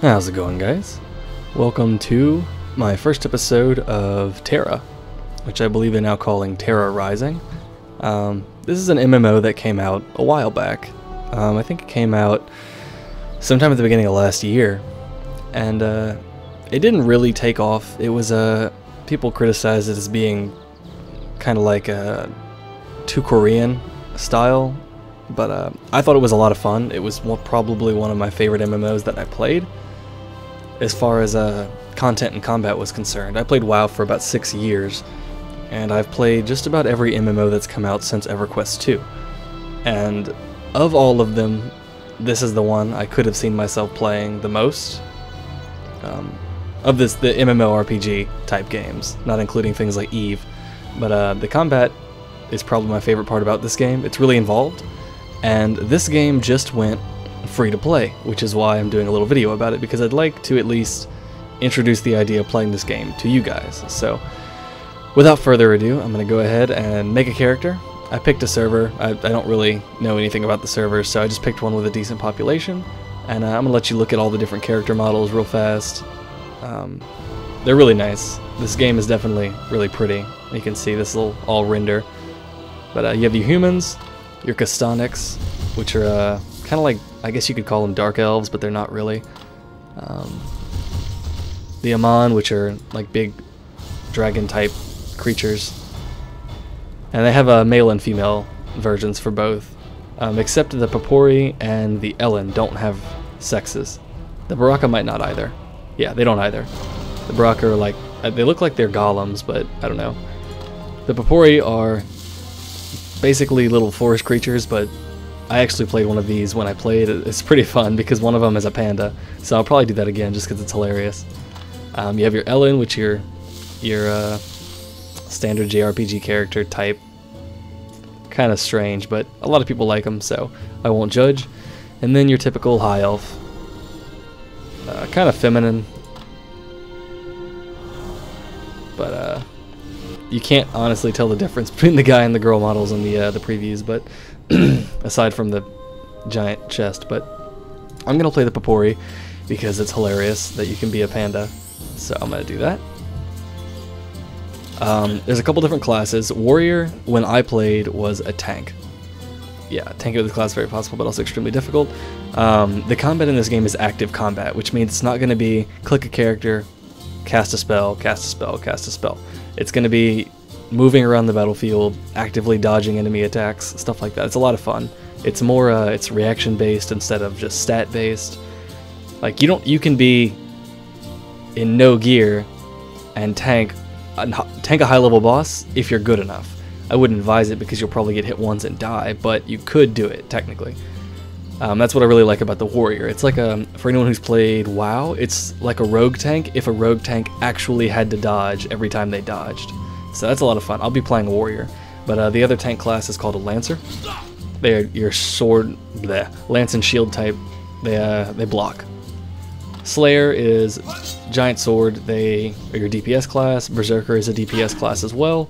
How's it going, guys? Welcome to my first episode of Tera, which I believe they're now calling Tera Rising. This is an MMO that came out a while back. I think it came out sometime at the beginning of last year, and it didn't really take off. It was people criticized it as being kind of like too Korean style, but I thought it was a lot of fun. It was probably one of my favorite MMOs that I played. As far as content and combat was concerned, I played WoW for about 6 years, and I've played just about every MMO that's come out since EverQuest 2. And of all of them, this is the one I could have seen myself playing the most. Of the MMORPG type games, not including things like Eve. But the combat is probably my favorite part about this game. It's really involved, and this game just went free to play, which is why I'm doing a little video about it, because I'd like to at least introduce the idea of playing this game to you guys. So without further ado, I'm going to go ahead and make a character. I picked a server. I don't really know anything about the servers, so I just picked one with a decent population, and I'm going to let you look at all the different character models real fast. They're really nice. This game is definitely really pretty. You can see this will all render. But you have your humans, your Castonics, which are kind of like, I guess you could call them dark elves, but they're not really. The Amon, which are like big dragon type creatures. And they have male and female versions for both. Except the Papori and the Ellen don't have sexes. The Baraka might not either. Yeah, they don't either. The Baraka are like, they look like they're golems, but I don't know. The Papori are basically little forest creatures, but I actually played one of these when I played. It's pretty fun because one of them is a panda, so I'll probably do that again just because it's hilarious. You have your Ellen, which your standard JRPG character type. Kind of strange, but a lot of people like them, so I won't judge. And then your typical high elf, kind of feminine, but you can't honestly tell the difference between the guy and the girl models in the previews, but aside from the giant chest. But I'm gonna play the Papori because it's hilarious that you can be a panda, so I'm gonna do that. There's a couple different classes. Warrior, when I played, was a tank. Yeah, tank of the class is very possible, but also extremely difficult. The combat in this game is active combat, which means it's not going to be click a character, cast a spell, cast a spell, cast a spell. It's going to be moving around the battlefield, actively dodging enemy attacks, stuff like that. It's a lot of fun. It's more, it's reaction based instead of just stat based. Like you can be in no gear and tank a high level boss if you're good enough. I wouldn't advise it because you'll probably get hit once and die, but you could do it technically. That's what I really like about the Warrior. It's like for anyone who's played WoW, it's like a rogue tank if a rogue tank actually had to dodge every time they dodged. So that's a lot of fun. I'll be playing a Warrior, but the other tank class is called a Lancer. They're your sword, lance and shield type. They block. Slayer is giant sword. They are your DPS class. Berserker is a DPS class as well.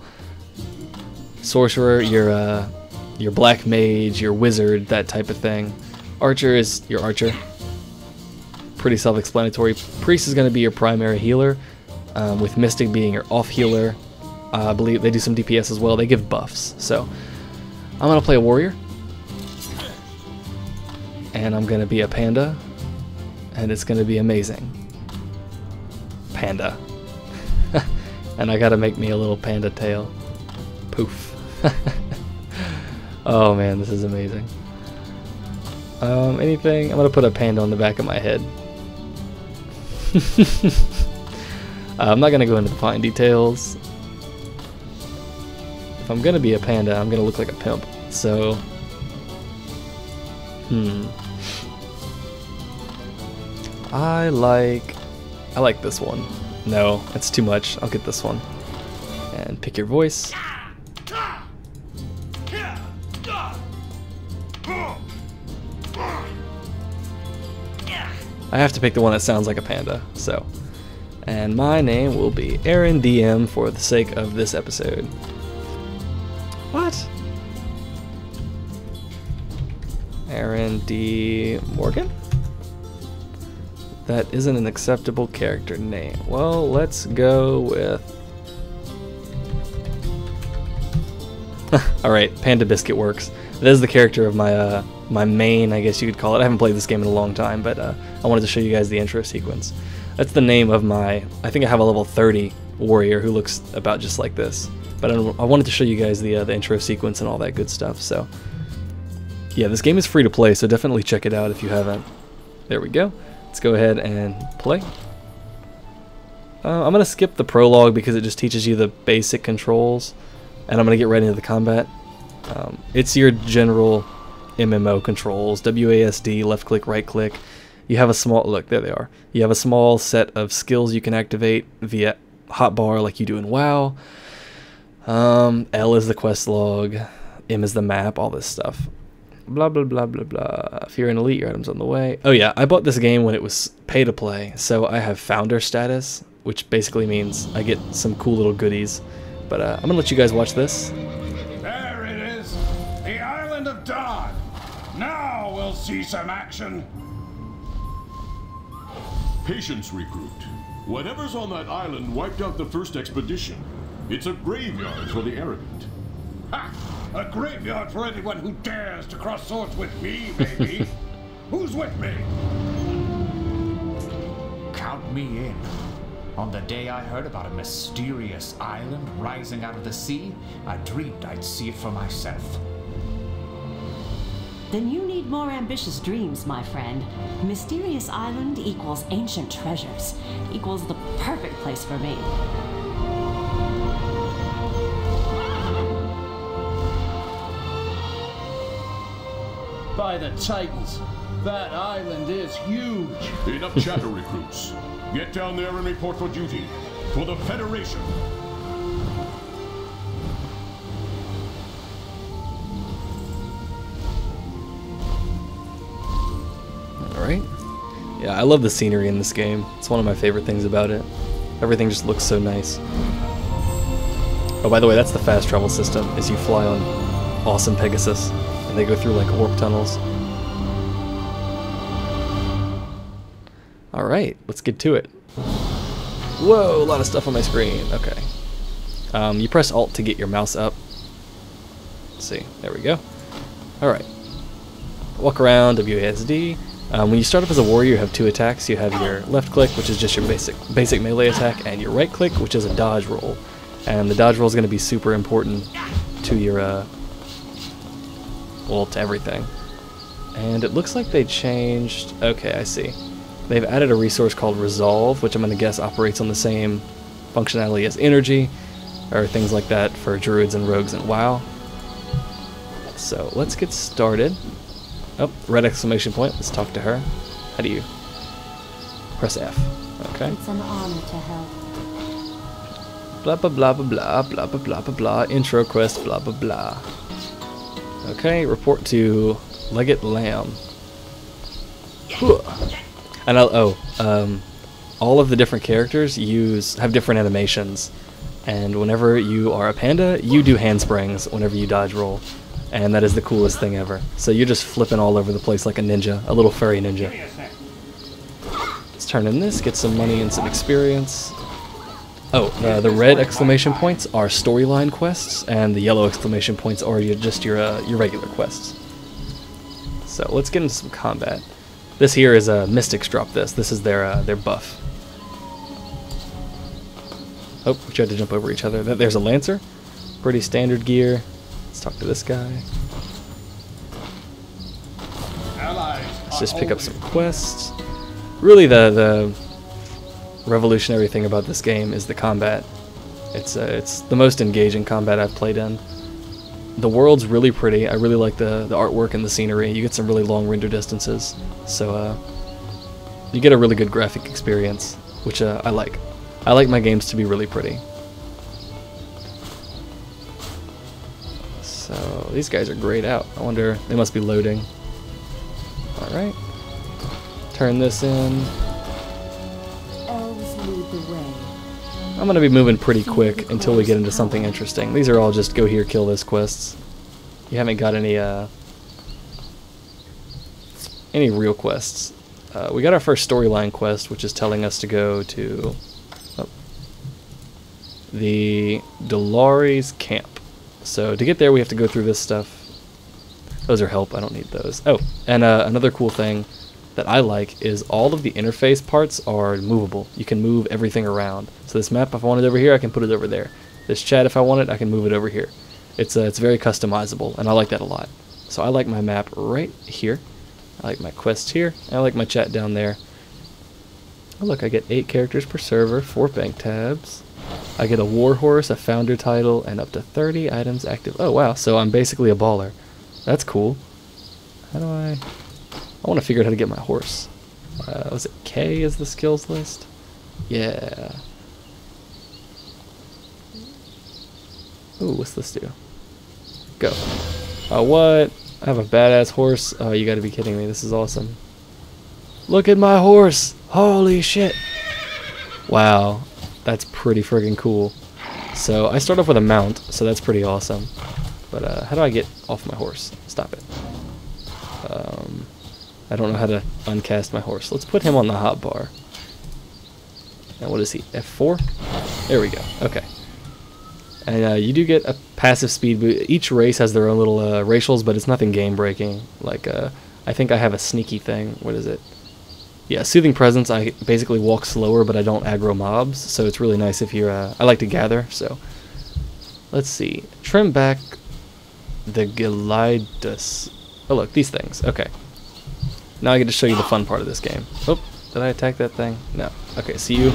Sorcerer, your black mage, your wizard, that type of thing. Archer is your archer. Pretty self-explanatory. Priest is going to be your primary healer, with Mystic being your off healer. I believe they do some DPS as well. They give buffs. So I'm going to play a warrior, and I'm going to be a panda. And it's going to be amazing. Panda. And I gotta make me a little panda tail. Poof. Oh man, this is amazing. Anything? I'm going to put a panda on the back of my head. I'm not going to go into the fine details. If I'm going to be a panda, I'm going to look like a pimp. So, I like this one. No, that's too much. I'll get this one. And pick your voice. I have to pick the one that sounds like a panda, so. And my name will be AaronDM for the sake of this episode. What? AaronDMorgan? That isn't an acceptable character name. Well, let's go with... Alright, Panda Biscuit works. That is the character of my my main, I guess you could call it. I haven't played this game in a long time, but I wanted to show you guys the intro sequence. That's the name of my... I think I have a level 30 warrior who looks about just like this. But I wanted to show you guys the intro sequence and all that good stuff, so... Yeah, this game is free to play, so definitely check it out if you haven't. There we go. Let's go ahead and play. I'm going to skip the prologue because it just teaches you the basic controls, and I'm going to get right into the combat. It's your general MMO controls, WASD, left click, right click. You have a small, look, there they are. You have a small set of skills you can activate via hotbar like you do in WoW. L is the quest log, M is the map, all this stuff. Blah, blah, blah, blah, blah. If you're an elite, your item's on the way. Oh yeah, I bought this game when it was pay to play, so I have founder status, which basically means I get some cool little goodies. But I'm gonna let you guys watch this. There it is, the island of Dawn. Now we'll see some action. Patience, recruit. Whatever's on that island wiped out the first expedition. It's a graveyard for the arrogant. Ha! A graveyard for anyone who dares to cross swords with me, baby. Who's with me? Count me in. On the day I heard about a mysterious island rising out of the sea, I dreamed I'd see it for myself. Then you need more ambitious dreams, my friend. Mysterious island equals ancient treasures. Equals the perfect place for me. By the Titans, that island is huge. Enough chatter, recruits. Get down there and report for duty. For the Federation. Alright. Yeah, I love the scenery in this game. It's one of my favorite things about it. Everything just looks so nice. Oh, by the way, that's the fast travel system, as you fly on awesome Pegasus, and they go through like warp tunnels. Alright, let's get to it. Whoa, a lot of stuff on my screen. Okay. You press Alt to get your mouse up. Let's see, there we go. Alright. Walk around, WASD. When you start up as a warrior, you have two attacks. You have your left click, which is just your basic melee attack, and your right click, which is a dodge roll. And the dodge roll is going to be super important to your, well, to everything. And it looks like they changed... Okay, I see. They've added a resource called Resolve, which I'm going to guess operates on the same functionality as Energy, or things like that for druids and rogues and WoW. So let's get started. Oh, red exclamation point. Let's talk to her. How do you? Press F. Okay. It's an honor to help. Blah blah blah blah blah blah blah blah blah blah. Intro quest. Blah blah blah. Okay. Report to Legate Lamb. And all of the different characters have different animations, and whenever you are a panda, you do handsprings whenever you dodge roll. And that is the coolest thing ever. So you're just flipping all over the place like a ninja, a little furry ninja. Let's turn in this, get some money and some experience. Oh, the red exclamation points are storyline quests, and the yellow exclamation points are just your regular quests. So let's get into some combat. This here is Mystics drop this. This is their buff. Oh, we tried to jump over each other. There's a Lancer. Pretty standard gear. Let's talk to this guy. Let's just pick up some quests. Really, the revolutionary thing about this game is the combat. It's the most engaging combat I've played in. The world's really pretty. I really like the artwork and the scenery. You get some really long render distances, so you get a really good graphic experience, which I like. I like my games to be really pretty. So these guys are grayed out. I wonder, they must be loading. Alright. Turn this in. Elves lead the way. I'm going to be moving pretty quick until we get into something interesting. These are all just go here, kill this quests. You haven't got any real quests. we got our first storyline quest, which is telling us to go to the Dolores camp. So to get there, we have to go through this stuff. Those are help. I don't need those. Oh, and another cool thing that I like is all of the interface parts are movable. You can move everything around. So this map, if I want it over here, I can put it over there. This chat, if I want it, I can move it over here. It's very customizable, and I like that a lot. So I like my map right here. I like my quest here. And I like my chat down there. Oh, look, I get 8 characters per server, 4 bank tabs. I get a warhorse, a founder title, and up to 30 items active. Oh, wow, so I'm basically a baller. That's cool. How do I want to figure out how to get my horse. Was it K is the skills list? Yeah. Ooh, what's this do? Go. Oh, what? I have a badass horse. Oh, you gotta be kidding me. This is awesome. Look at my horse! Holy shit! Wow. That's pretty friggin' cool. So, I start off with a mount, so that's pretty awesome. But, how do I get off my horse? Stop it. I don't know how to uncast my horse. Let's put him on the hotbar. And what is he? F4? There we go. Okay. And you do get a passive speed boost. Each race has their own little racials, but it's nothing game breaking. Like, I think I have a sneaky thing. What is it? Yeah, Soothing Presence. I basically walk slower, but I don't aggro mobs. So it's really nice if you're... I like to gather, so... Let's see. Trim back the Gilidus. Oh, look, these things. Okay. Now I get to show you the fun part of this game. Oh, did I attack that thing? No. Okay, see you.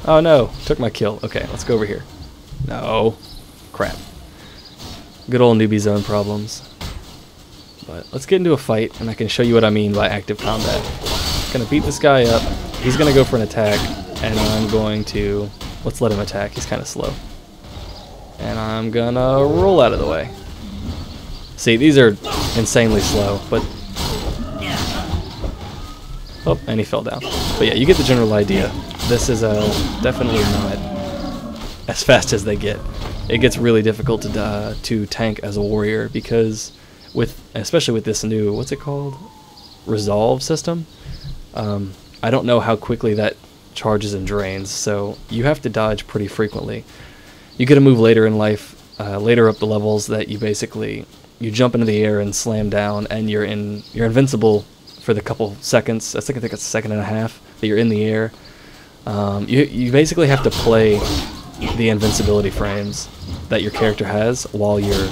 Oh, no. Took my kill. Okay, let's go over here. No. Crap. Good old newbie zone problems. But let's get into a fight, and I can show you what I mean by active combat. Gonna beat this guy up. He's gonna go for an attack, and I'm going to... Let's let him attack. He's kind of slow. And I'm gonna roll out of the way. See, these are insanely slow, but... Oh, and he fell down. But yeah, you get the general idea. This is definitely not as fast as they get. It gets really difficult to tank as a warrior because, especially with this new, what's it called? Resolve system? I don't know how quickly that charges and drains, so you have to dodge pretty frequently. You get a move later in life, later up the levels, that you basically... You jump into the air and slam down, and you're invincible for the couple seconds. I think it's a second and a half that you're in the air. You basically have to play the invincibility frames that your character has while you're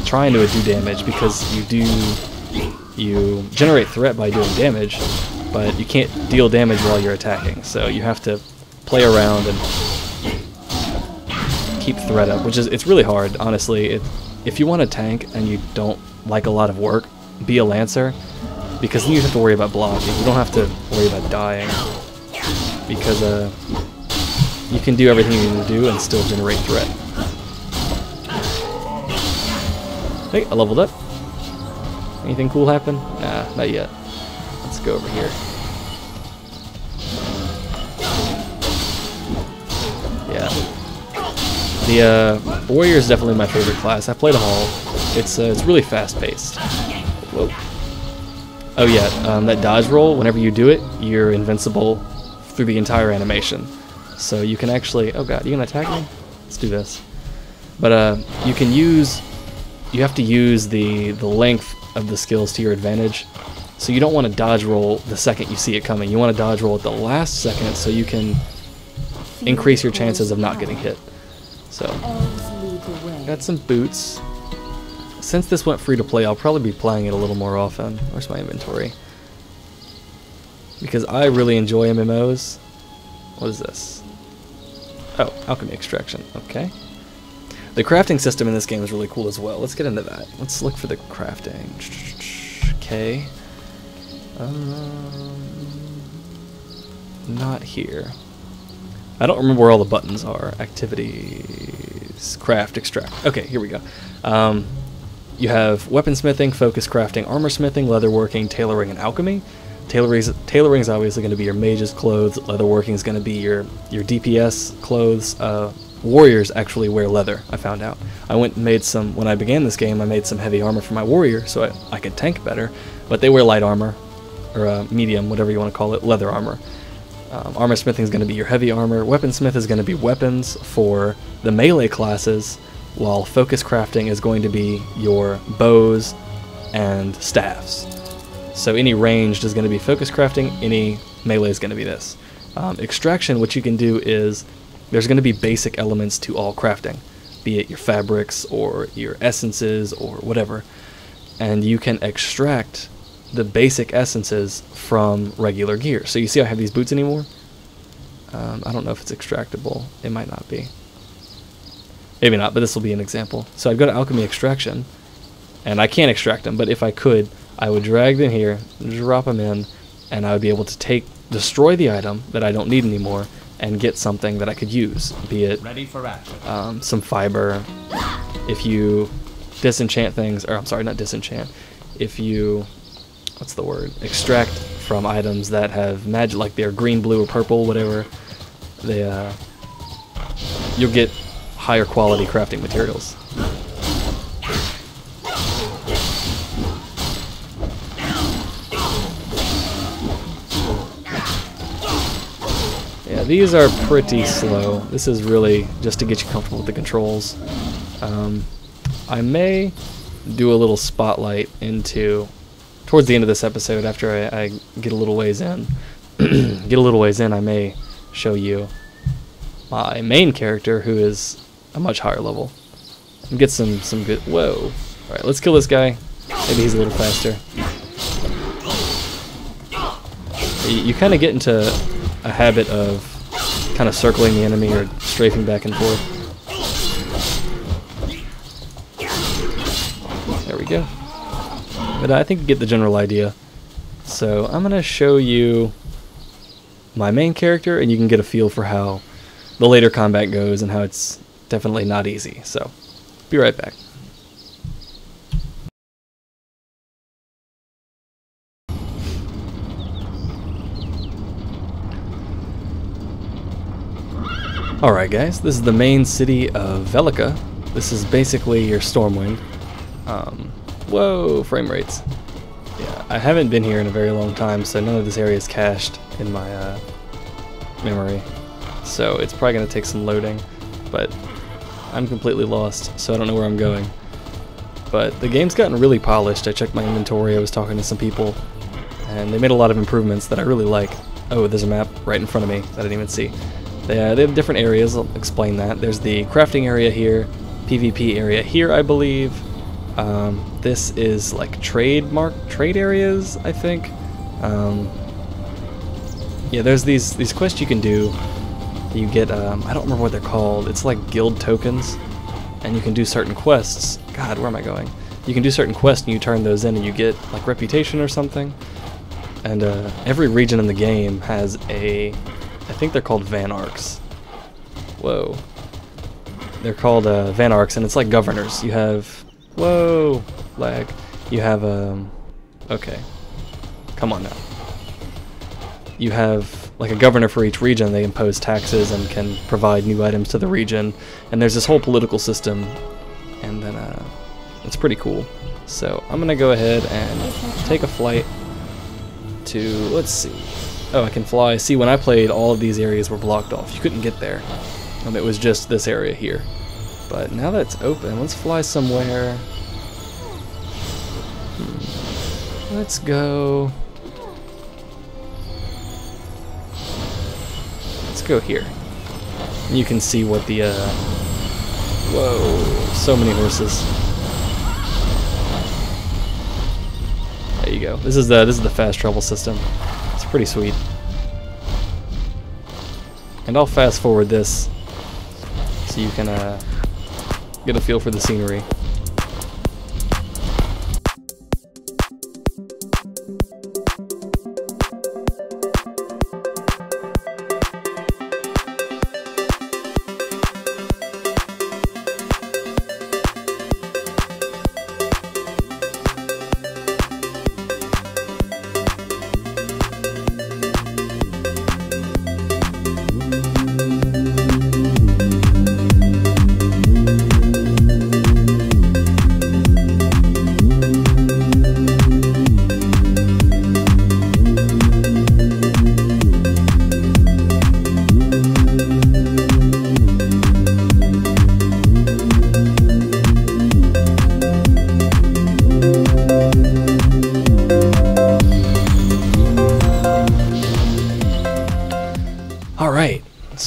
trying to do damage, because you generate threat by doing damage, but you can't deal damage while you're attacking. So you have to play around and keep threat up, it's really hard, honestly. If you want to tank and you don't like a lot of work, be a Lancer, because then you have to worry about blocking. You don't have to worry about dying, because you can do everything you need to do and still generate threat. Hey, I leveled up. Anything cool happen? Nah, not yet. Let's go over here. Yeah. The warrior is definitely my favorite class. I played a Hall. It's really fast-paced. Whoa. Oh yeah, that dodge roll, whenever you do it, you're invincible through the entire animation. So you can actually... Oh god, you gonna attack me? Let's do this. But you have to use the length of the skills to your advantage. So you don't want to dodge roll the second you see it coming. You want to dodge roll at the last second so you can increase your chances of not getting hit. So, got some boots. Since this went free to play, I'll probably be playing it a little more often. Where's my inventory? Because I really enjoy MMOs. What is this? Oh, alchemy extraction. Okay. The crafting system in this game is really cool as well. Let's get into that. Let's look for the crafting. Okay. Not here. I don't remember where all the buttons are. Activities, craft, extract. Okay, here we go. You have weaponsmithing, focus crafting, armor smithing, leatherworking, tailoring, and alchemy. Tailoring is obviously going to be your mage's clothes. Leatherworking is going to be your DPS clothes. Warriors actually wear leather, I found out. I went and made some, when I began this game, I made some heavy armor for my warrior so I could tank better, but they wear light armor. or medium, whatever you want to call it, leather armor. Armor smithing is going to be your heavy armor. Weaponsmith is going to be weapons for the melee classes, while focus crafting is going to be your bows and staffs. So any ranged is going to be focus crafting, any melee is going to be this. Extraction, what you can do is, there's going to be basic elements to all crafting, be it your fabrics or your essences or whatever, and you can extract the basic essences from regular gear. So you see I have these boots anymore? I don't know if it's extractable. It might not be. Maybe not, but this will be an example. So I'd go to alchemy extraction, and I can't extract them, but if I could, I would drag them here, drop them in, and I would be able to destroy the item that I don't need anymore and get something that I could use, be it Ready for action. some fiber. If you disenchant things, or I'm sorry, not disenchant, if you, what's the word, extract from items that have magic, like they're green, blue, or purple, whatever, they you'll get higher quality crafting materials. Yeah, these are pretty slow. This is really just to get you comfortable with the controls. I may do a little spotlight into towards the end of this episode after I get a little ways in. I may show you my main character, who is a much higher level, and get some good. Whoa! All right, let's kill this guy. Maybe he's a little faster. You kind of get into a habit of kind of circling the enemy or strafing back and forth. There we go. But I think you get the general idea. So I'm going to show you my main character, and you can get a feel for how the later combat goes and how it's definitely not easy. So, be right back. Alright guys, this is the main city of Velica. This is basically your Stormwind. Whoa, frame rates. Yeah, I haven't been here in a very long time, so none of this area is cached in my memory. So it's probably going to take some loading, but I'm completely lost, so I don't know where I'm going. But the game's gotten really polished. I checked my inventory, I was talking to some people, and they made a lot of improvements that I really like. Oh, there's a map right in front of me that I didn't even see. They have different areas, I'll explain that. There's the crafting area here, PvP area here, I believe. This is like trade areas, I think. Yeah, there's these quests you can do. You get, I don't remember what they're called. It's like guild tokens, and you can do certain quests. God, where am I going? You can do certain quests and you turn those in and you get like reputation or something. And every region in the game has I think they're called Van Arcs. Whoa. They're called Van Arcs, and it's like governors. You have, whoa, lag. You have, okay. Come on now. You have like a governor for each region. They impose taxes and can provide new items to the region. And there's this whole political system. And then, it's pretty cool. So I'm gonna go ahead and take a flight to, let's see. Oh, I can fly. See, when I played, all of these areas were blocked off. You couldn't get there. It was just this area here. But now that it's open, let's fly somewhere. Let's go. Let's go here. And you can see what the, whoa, so many horses. There you go. This is the fast travel system. It's pretty sweet. And I'll fast forward this so you can get a feel for the scenery.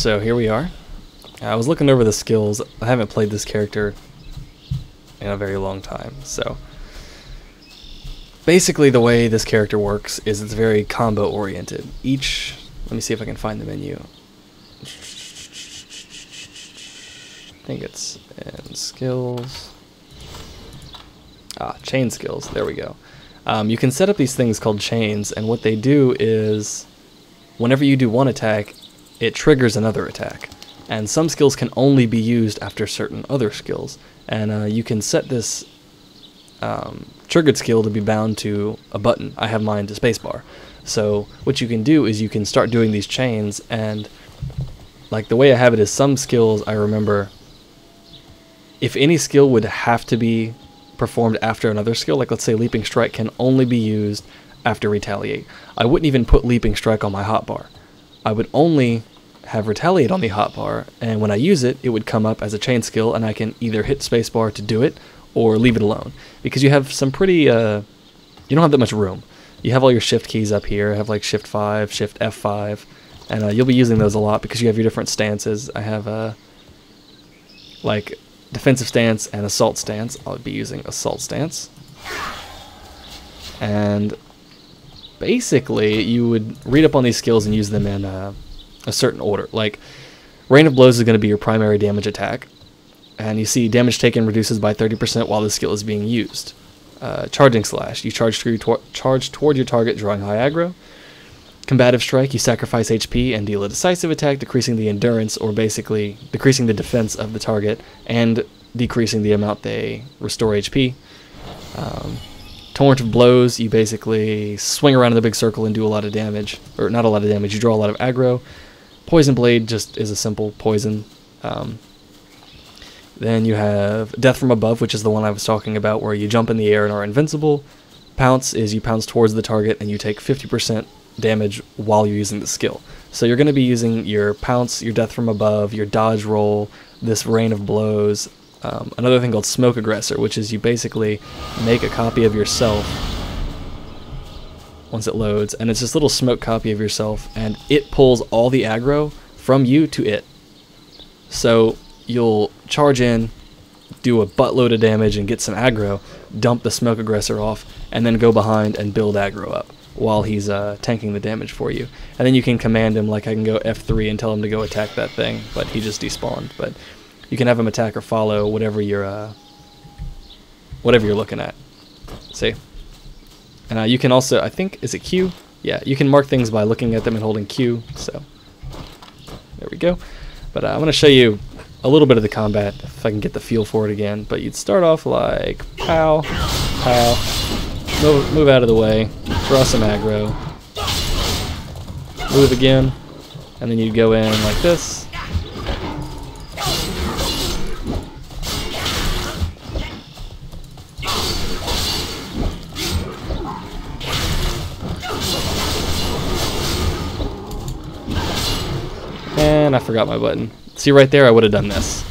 so here we are. I was looking over the skills. I haven't played this character in a very long time, so basically the way this character works is it's very combo oriented. Let me see if I can find the menu. I think it's in skills. Chain skills, there we go. You can set up these things called chains, and what they do is whenever you do one attack, it triggers another attack. And some skills can only be used after certain other skills. And you can set this triggered skill to be bound to a button. I have mine to spacebar. So what you can do is you can start doing these chains, and like the way I have it is some skills I remember, if any skill would have to be performed after another skill, like let's say Leaping Strike can only be used after Retaliate, I wouldn't even put Leaping Strike on my hotbar. I would only have Retaliate on the hotbar, and when I use it, it would come up as a chain skill, and I can either hit spacebar to do it or leave it alone, because you have some pretty you don't have that much room. You have all your shift keys up here. I have like shift 5, shift F5, and you'll be using those a lot because you have your different stances. I have like defensive stance and assault stance. I'll be using assault stance, and basically you would read up on these skills and use them in a certain order. Like Rain of Blows is going to be your primary damage attack, and you see damage taken reduces by 30% while the skill is being used. Charging Slash, you charge toward your target, drawing high aggro. Combative Strike, you sacrifice HP and deal a decisive attack, decreasing the endurance, or basically decreasing the defense of the target and decreasing the amount they restore HP. Torrent of Blows, you basically swing around in the big circle and do a lot of damage, or not a lot of damage, you draw a lot of aggro. Poison Blade just is a simple poison. Then you have Death from Above, which is the one I was talking about, where you jump in the air and are invincible. Pounce is you pounce towards the target and you take 50% damage while you're using the skill. So you're going to be using your Pounce, your Death from Above, your Dodge Roll, this Rain of Blows, another thing called Smoke Aggressor, which is you basically make a copy of yourself once it loads, and it's this little smoke copy of yourself, and it pulls all the aggro from you to it. So you'll charge in, do a buttload of damage and get some aggro, dump the Smoke Aggressor off, and then go behind and build aggro up while he's tanking the damage for you. And then you can command him, like I can go F3 and tell him to go attack that thing, but he just despawned. But you can have him attack or follow whatever you're looking at. See? And you can also, I think, is it Q? Yeah, you can mark things by looking at them and holding Q, so there we go. But I'm going to show you a little bit of the combat, if I can get the feel for it again. But you'd start off like pow, pow, move out of the way, draw some aggro, move again, and then you'd go in like this. And I forgot my button. See right there, I would have done this.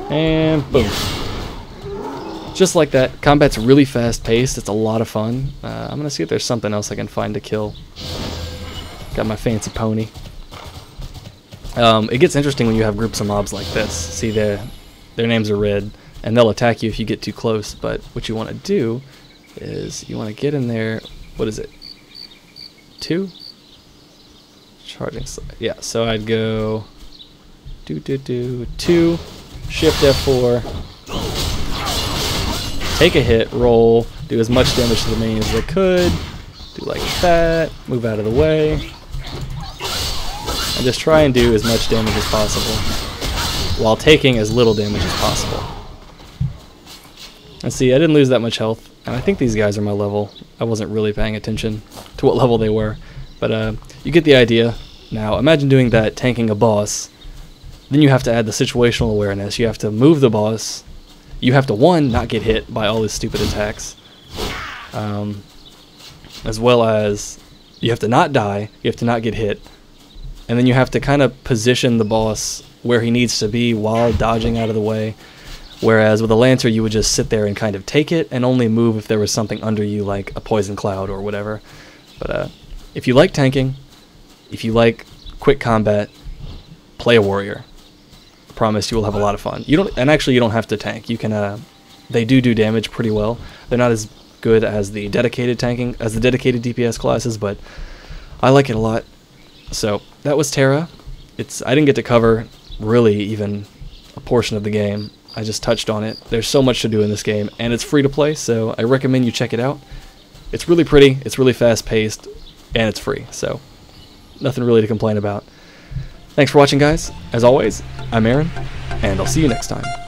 And boom. Just like that. Combat's really fast paced. It's a lot of fun. I'm going to see if there's something else I can find to kill. Got my fancy pony. It gets interesting when you have groups of mobs like this. See, their names are red, and they'll attack you if you get too close. But what you want to do is you want to get in there. What is it? 2? Charging, yeah, so I'd go 2, shift F4, take a hit, roll, do as much damage to the main as I could, do like that, move out of the way, and just try and do as much damage as possible while taking as little damage as possible. And see, I didn't lose that much health, and I think these guys are my level. I wasn't really paying attention to what level they were. But you get the idea. Now, imagine doing that, tanking a boss. Then you have to add the situational awareness. You have to move the boss. You have to, one, not get hit by all his stupid attacks. As well as you have to not die. You have to not get hit. And then you have to kind of position the boss where he needs to be while dodging out of the way. Whereas with a Lancer, you would just sit there and kind of take it and only move if there was something under you, like a poison cloud or whatever. But if you like tanking, If you like quick combat, play a warrior. I promise you will have a lot of fun. You don't, and actually you don't have to tank. You can, they do damage pretty well. They're not as good as the dedicated DPS classes, but I like it a lot. So that was Tera. I didn't get to cover really even a portion of the game. I just touched on it. There's so much to do in this game, and it's free to play, so I recommend you check it out. It's really pretty, it's really fast paced, and it's free, so nothing really to complain about. Thanks for watching, guys. As always, I'm Aaron, and I'll see you next time.